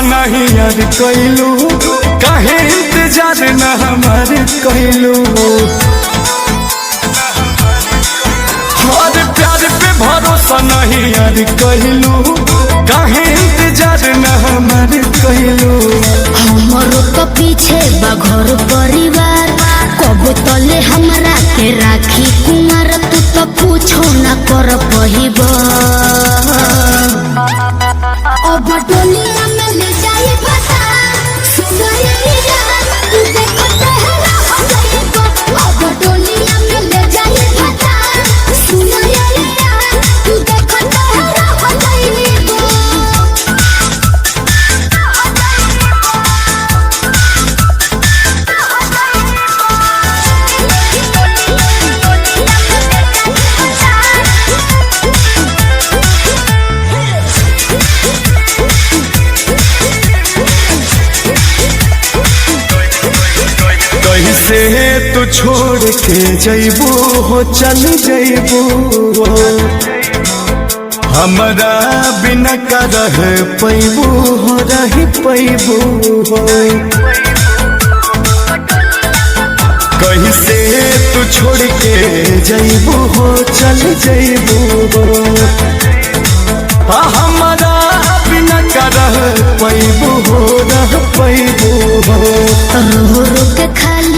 नहीं यार कैलू, काहे इंतजार न हमार कैलू। हर प्यार पे भरोसा नहीं यार कैलू, काहे इंतजार न हमार कैलू। हमरो तो पीछे बघर परिवार, कब तले हमरा के राखी कुमार। तू तो पूछो न कर पहिब, अब डोलिया में ले जाए बता। सुनैया तू देखते है हो जाएगा, अब डोलिया में ले जाए बता। सुनैया तू देखते है हो जाएगा। कैसे तू छोड़ के जैबू हो, चल जैबू हमरा बिना का रह पैबू हो, रह पैबू हो। कैसे तू छोड़ के जैबू हो, चल जैबू हो हमरा बिना का रह पैबू हो, रह पैबू हो। रो रो के खाली